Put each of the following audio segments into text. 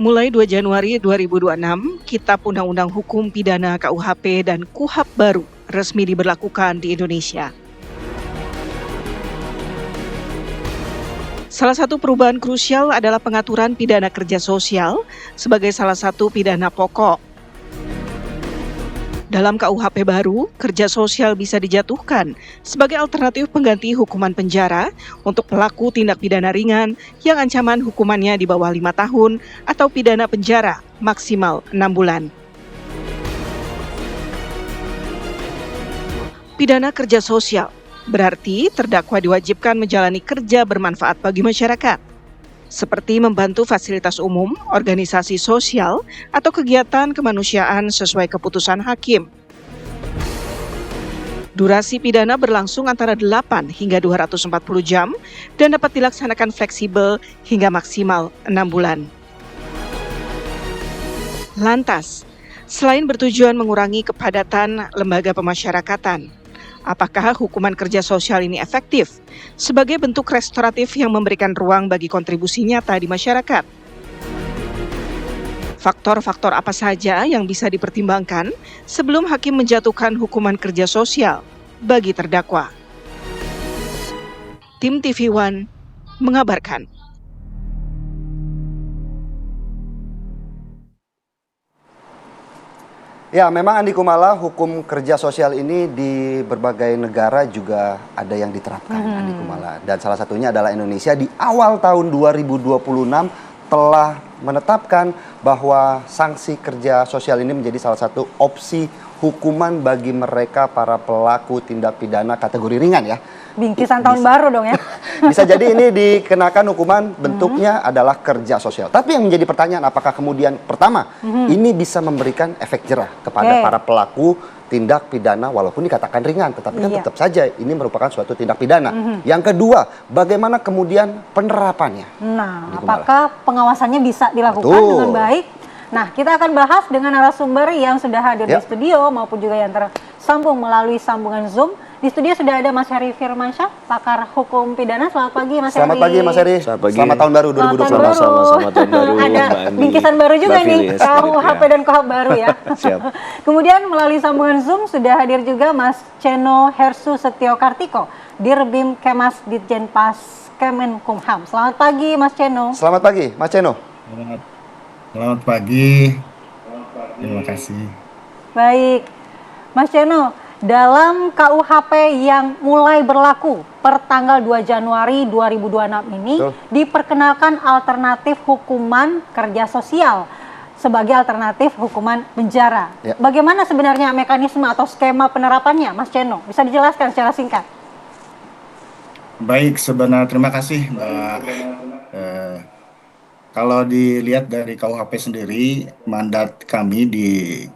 Mulai 2 Januari 2026, Kitab Undang-Undang Hukum Pidana KUHP dan KUHAP baru resmi diberlakukan di Indonesia. Salah satu perubahan krusial adalah pengaturan pidana kerja sosial sebagai salah satu pidana pokok. Dalam KUHP baru, kerja sosial bisa dijatuhkan sebagai alternatif pengganti hukuman penjara untuk pelaku tindak pidana ringan yang ancaman hukumannya di bawah 5 tahun atau pidana penjara maksimal 6 bulan. Pidana kerja sosial berarti terdakwa diwajibkan menjalani kerja bermanfaat bagi masyarakat, seperti membantu fasilitas umum, organisasi sosial, atau kegiatan kemanusiaan sesuai keputusan hakim. Durasi pidana berlangsung antara 8 hingga 240 jam dan dapat dilaksanakan fleksibel hingga maksimal 6 bulan. Lantas, selain bertujuan mengurangi kepadatan lembaga pemasyarakatan, apakah hukuman kerja sosial ini efektif sebagai bentuk restoratif yang memberikan ruang bagi kontribusi nyata di masyarakat? Faktor-faktor apa saja yang bisa dipertimbangkan sebelum hakim menjatuhkan hukuman kerja sosial bagi terdakwa? Tim TV One mengabarkan. Ya, memang Andi Kumala, hukum kerja sosial ini di berbagai negara juga ada yang diterapkan, Andi Kumala. Dan salah satunya adalah Indonesia di awal tahun 2026 telah menetapkan bahwa sanksi kerja sosial ini menjadi salah satu opsi hukuman bagi mereka para pelaku tindak pidana kategori ringan ya. Bingkisan tahun baru dong ya. Bisa jadi ini dikenakan hukuman bentuknya adalah kerja sosial. Tapi yang menjadi pertanyaan, apakah kemudian pertama ini bisa memberikan efek jerah kepada para pelaku tindak pidana walaupun dikatakan ringan, tetapi kan tetap saja ini merupakan suatu tindak pidana. Yang kedua, bagaimana kemudian penerapannya? Nah, apakah pengawasannya bisa dilakukan dengan baik? Nah, kita akan bahas dengan narasumber yang sudah hadir di studio maupun juga yang tersambung melalui sambungan Zoom. Di studio sudah ada Mas Heri Firmansyah, pakar hukum pidana. Selamat pagi, Mas Heri. Selamat pagi, Mas Heri. Selamat tahun baru 2020. Selamat tahun baru. Ada bingkisan baru juga nih, KUHP dan KUHAP baru ya. Siap. Kemudian melalui sambungan Zoom sudah hadir juga Mas Ceno Hersu Setio Kartiko, Dirbim Kemas Ditjenpas Kemenkumham. Selamat pagi, Mas Ceno. Selamat pagi, Mas Ceno. Selamat pagi. Terima kasih. Baik, Mas Ceno. Dalam KUHP yang mulai berlaku per tanggal 2 Januari 2026 ini diperkenalkan alternatif hukuman kerja sosial sebagai alternatif hukuman penjara. Bagaimana sebenarnya mekanisme atau skema penerapannya, Mas Ceno? Bisa dijelaskan secara singkat? Baik, sebenarnya terima kasih, Mbak. Kalau dilihat dari KUHP sendiri, mandat kami di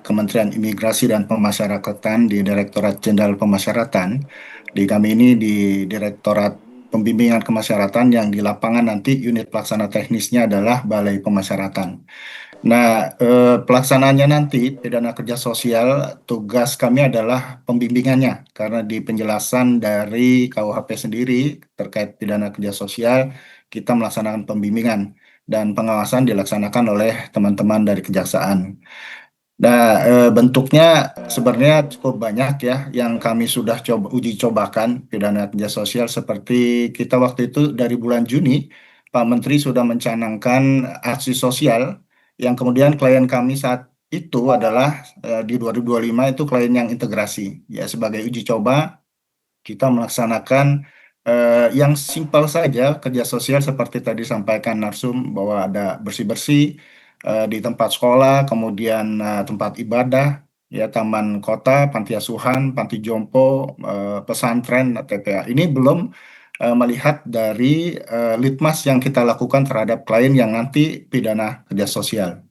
Kementerian Imigrasi dan Pemasyarakatan di Direktorat Jenderal Pemasyarakatan, di kami ini di Direktorat Pembimbingan Kemasyarakatan yang di lapangan nanti unit pelaksana teknisnya adalah Balai Pemasyarakatan. Nah, pelaksanaannya nanti pidana kerja sosial, tugas kami adalah pembimbingannya karena di penjelasan dari KUHP sendiri terkait pidana kerja sosial kita melaksanakan pembimbingan dan pengawasan dilaksanakan oleh teman-teman dari kejaksaan. Nah, bentuknya sebenarnya cukup banyak ya yang kami sudah uji cobakan pidana kerja sosial, seperti kita waktu itu dari bulan Juni Pak Menteri sudah mencanangkan aksi sosial yang kemudian klien kami saat itu adalah di 2025 itu klien yang integrasi. Ya, sebagai uji coba kita melaksanakan yang simpel saja kerja sosial seperti tadi sampaikan Narsum bahwa ada bersih-bersih di tempat sekolah, kemudian tempat ibadah, ya taman kota, panti asuhan, panti jompo, pesantren, TPA. Ini belum melihat dari litmas yang kita lakukan terhadap klien yang nanti pidana kerja sosial.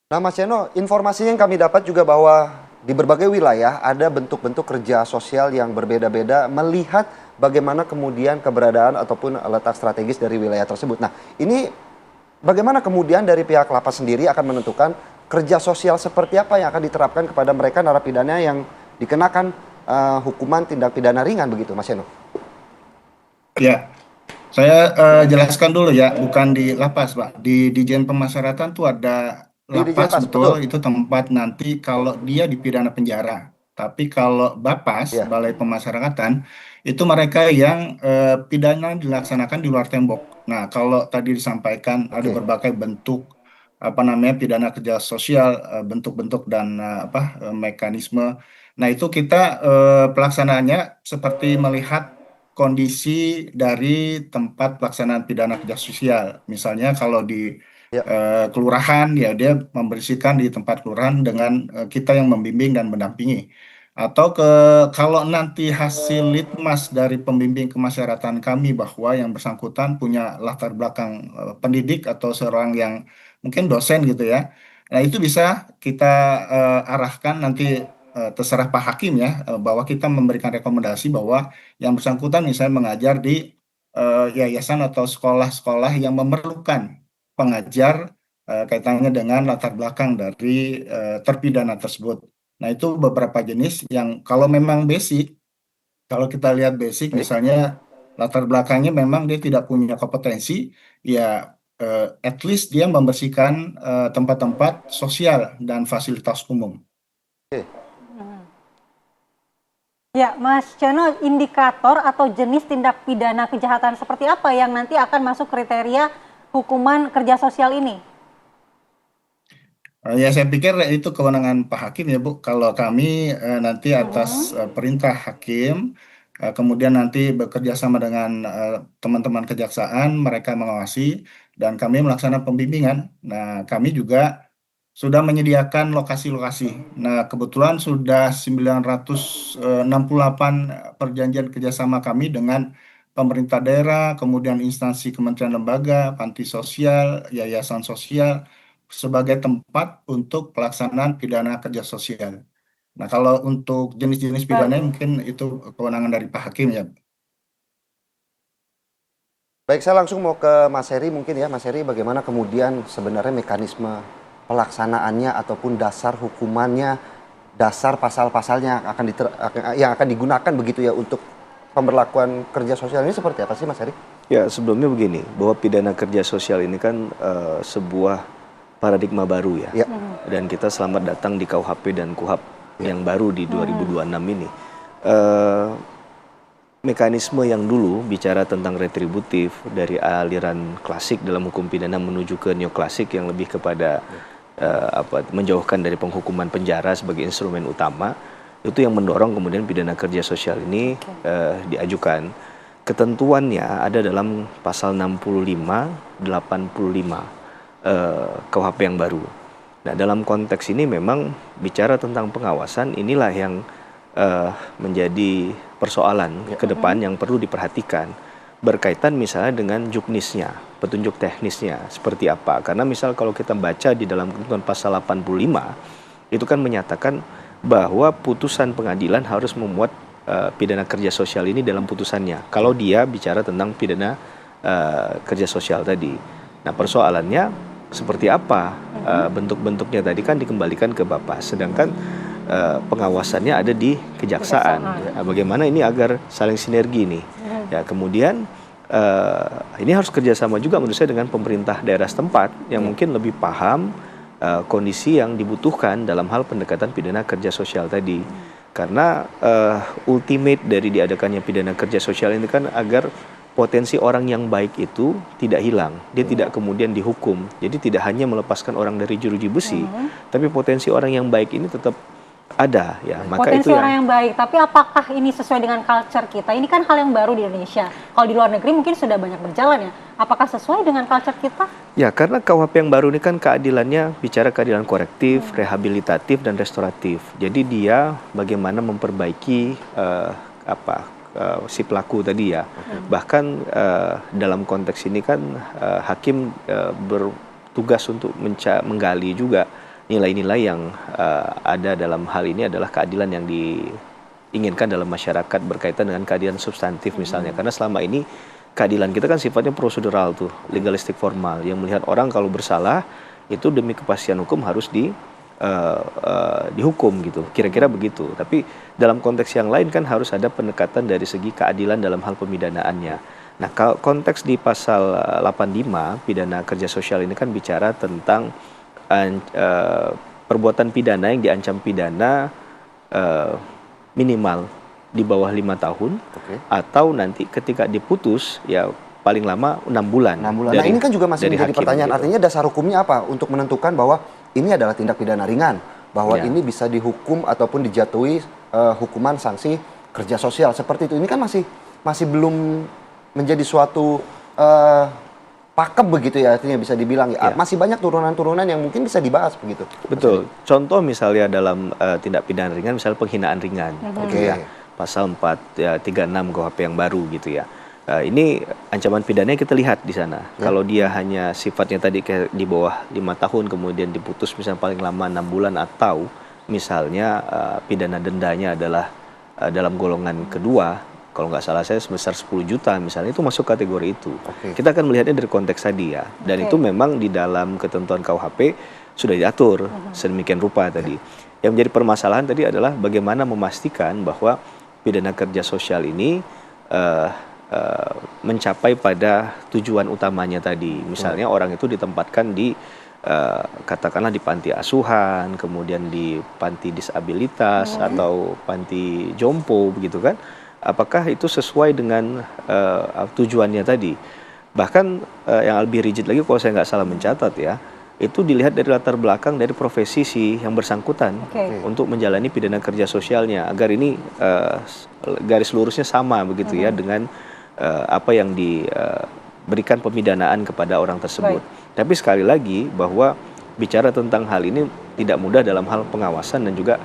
Nah, Mas Ceno, informasinya yang kami dapat juga bahwa di berbagai wilayah ada bentuk-bentuk kerja sosial yang berbeda-beda melihat bagaimana kemudian keberadaan ataupun letak strategis dari wilayah tersebut. Nah, ini bagaimana kemudian dari pihak lapas sendiri akan menentukan kerja sosial seperti apa yang akan diterapkan kepada mereka narapidana yang dikenakan hukuman tindak pidana ringan begitu, Mas Ceno? Ya, Saya jelaskan dulu ya, bukan di lapas, Pak. Di Dijen Pemasyarakatan tuh ada Di Dijen lapas, Pas, betul. betul, itu tempat nanti kalau dia dipidana penjara. Tapi kalau Bapas, Ya, Balai Pemasyarakatan, itu mereka yang pidana dilaksanakan di luar tembok. Nah, kalau tadi disampaikan ada oke. berbagai bentuk apa namanya pidana kerja sosial, bentuk-bentuk dan mekanisme. Nah, itu kita pelaksanaannya seperti melihat kondisi dari tempat pelaksanaan pidana kerja sosial. Misalnya kalau di Ya, kelurahan ya dia membersihkan di tempat kelurahan dengan kita yang membimbing dan mendampingi. Atau kalau nanti hasil litmas dari pembimbing kemasyarakatan kami bahwa yang bersangkutan punya latar belakang pendidik atau seorang yang mungkin dosen gitu ya. Nah, itu bisa kita arahkan nanti terserah Pak Hakim ya, bahwa kita memberikan rekomendasi bahwa yang bersangkutan misalnya mengajar di yayasan atau sekolah-sekolah yang memerlukan pengajar kaitannya dengan latar belakang dari terpidana tersebut. Nah, itu beberapa jenis yang kalau memang basic, kalau kita lihat basic baik. misalnya latar belakangnya memang dia tidak punya kompetensi, ya at least dia membersihkan tempat-tempat sosial dan fasilitas umum. Oke. Ya, Mas Chano, indikator atau jenis tindak pidana kejahatan seperti apa yang nanti akan masuk kriteria hukuman kerja sosial ini? Ya, saya pikir itu kewenangan Pak Hakim ya, Bu. Kalau kami nanti atas perintah Hakim, kemudian nanti bekerja sama dengan teman-teman kejaksaan, mereka mengawasi, dan kami melaksanakan pembimbingan. Nah, kami juga sudah menyediakan lokasi-lokasi. Nah, kebetulan sudah 968 perjanjian kerjasama kami dengan pemerintah daerah, kemudian instansi kementerian lembaga, panti sosial, yayasan sosial, sebagai tempat untuk pelaksanaan pidana kerja sosial. Nah, kalau untuk jenis-jenis pidana Baik. mungkin itu kewenangan dari Pak Hakim ya. Baik, saya langsung mau ke Mas Heri mungkin ya. Mas Heri, bagaimana kemudian sebenarnya mekanisme pelaksanaannya ataupun dasar hukumannya, dasar pasal-pasalnya yang akan digunakan begitu ya untuk pemberlakuan kerja sosial ini seperti apa sih, Mas Heri? Ya, sebelumnya begini, bahwa pidana kerja sosial ini kan sebuah paradigma baru ya. Ya, Dan kita selamat datang di KUHP dan KUHAP yang baru di 2026 ini. Eh, Mekanisme yang dulu bicara tentang retributif dari aliran klasik dalam hukum pidana menuju ke neoklasik yang lebih kepada menjauhkan dari penghukuman penjara sebagai instrumen utama, itu yang mendorong kemudian pidana kerja sosial ini diajukan. Ketentuannya ada dalam pasal 65, 85 KUHP yang baru. Nah, dalam konteks ini memang bicara tentang pengawasan, inilah yang menjadi persoalan ke depan yang perlu diperhatikan, berkaitan misalnya dengan juknisnya, petunjuk teknisnya seperti apa. Karena misal kalau kita baca di dalam ketentuan pasal 85 itu kan menyatakan bahwa putusan pengadilan harus memuat pidana kerja sosial ini dalam putusannya kalau dia bicara tentang pidana kerja sosial tadi. Nah, persoalannya seperti apa bentuk-bentuknya tadi kan dikembalikan ke Bapak, sedangkan pengawasannya ada di kejaksaan. Nah, bagaimana ini agar saling sinergi nih? Ya, kemudian ini harus kerjasama juga menurut saya dengan pemerintah daerah setempat yang mungkin lebih paham kondisi yang dibutuhkan dalam hal pendekatan pidana kerja sosial tadi. Karena ultimate dari diadakannya pidana kerja sosial ini kan agar potensi orang yang baik itu tidak hilang, dia tidak kemudian dihukum. Jadi tidak hanya melepaskan orang dari jeruji besi, tapi potensi orang yang baik ini tetap ada ya. Maka Potensi itu orang yang baik, tapi apakah ini sesuai dengan culture kita? Ini kan hal yang baru di Indonesia. Kalau di luar negeri mungkin sudah banyak berjalan ya. Apakah sesuai dengan culture kita? Ya, karena KUHP yang baru ini kan keadilannya bicara keadilan korektif, rehabilitatif, dan restoratif. Jadi dia bagaimana memperbaiki si pelaku tadi ya. Bahkan dalam konteks ini kan hakim bertugas untuk menggali juga nilai-nilai yang ada dalam hal ini adalah keadilan yang diinginkan dalam masyarakat berkaitan dengan keadilan substantif misalnya. Karena selama ini keadilan kita kan sifatnya prosedural tuh, legalistik formal, yang melihat orang kalau bersalah itu demi kepastian hukum harus dihukum gitu, kira-kira begitu. Tapi dalam konteks yang lain kan harus ada pendekatan dari segi keadilan dalam hal pemidanaannya. Nah, kalau konteks di pasal 85 pidana kerja sosial ini kan bicara tentang perbuatan pidana yang diancam pidana minimal di bawah 5 tahun, atau nanti ketika diputus ya paling lama 6 bulan. 6 bulan. Nah, ini kan juga masih menjadi hakim, pertanyaan. gitu. Artinya dasar hukumnya apa untuk menentukan bahwa ini adalah tindak pidana ringan, bahwa Ya. ini bisa dihukum ataupun dijatuhi hukuman sanksi kerja sosial seperti itu. Ini kan masih belum menjadi suatu pakem begitu ya, artinya bisa dibilang ya. Masih banyak turunan-turunan yang mungkin bisa dibahas begitu. Betul. Contoh misalnya dalam tindak pidana ringan, misalnya penghinaan ringan, gitu ya. Pasal 436 KUHP yang baru gitu ya. Ini ancaman pidananya kita lihat di sana. Kalau dia hanya sifatnya tadi kayak di bawah 5 tahun kemudian diputus misalnya paling lama 6 bulan, atau misalnya pidana dendanya adalah dalam golongan kedua, kalau nggak salah saya sebesar 10 juta misalnya, itu masuk kategori itu. Kita akan melihatnya dari konteks tadi ya. Dan itu memang di dalam ketentuan KUHP sudah diatur sedemikian rupa tadi. Yang menjadi permasalahan tadi adalah bagaimana memastikan bahwa pidana kerja sosial ini mencapai pada tujuan utamanya tadi. Misalnya orang itu ditempatkan di katakanlah di panti asuhan, kemudian di panti disabilitas atau panti jompo begitu kan. Apakah itu sesuai dengan tujuannya tadi? Bahkan yang lebih rigid lagi kalau saya nggak salah mencatat ya, itu dilihat dari latar belakang dari profesi si yang bersangkutan untuk menjalani pidana kerja sosialnya, agar ini garis lurusnya sama begitu ya dengan apa yang diberikan pemidanaan kepada orang tersebut. Tapi sekali lagi bahwa bicara tentang hal ini tidak mudah dalam hal pengawasan dan juga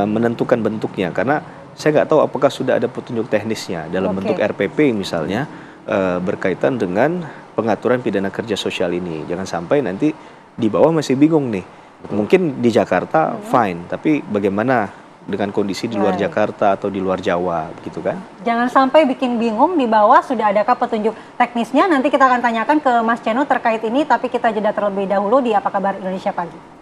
menentukan bentuknya, karena saya nggak tahu apakah sudah ada petunjuk teknisnya dalam bentuk RPP misalnya berkaitan dengan pengaturan pidana kerja sosial ini. Jangan sampai nanti di bawah masih bingung nih. Mungkin di Jakarta fine, tapi bagaimana dengan kondisi di luar Jakarta atau di luar Jawa gitu kan? Jangan sampai bikin bingung di bawah. Sudah adakah petunjuk teknisnya? Nanti kita akan tanyakan ke Mas Ceno terkait ini, tapi kita jeda terlebih dahulu di Apa Kabar Indonesia Pagi.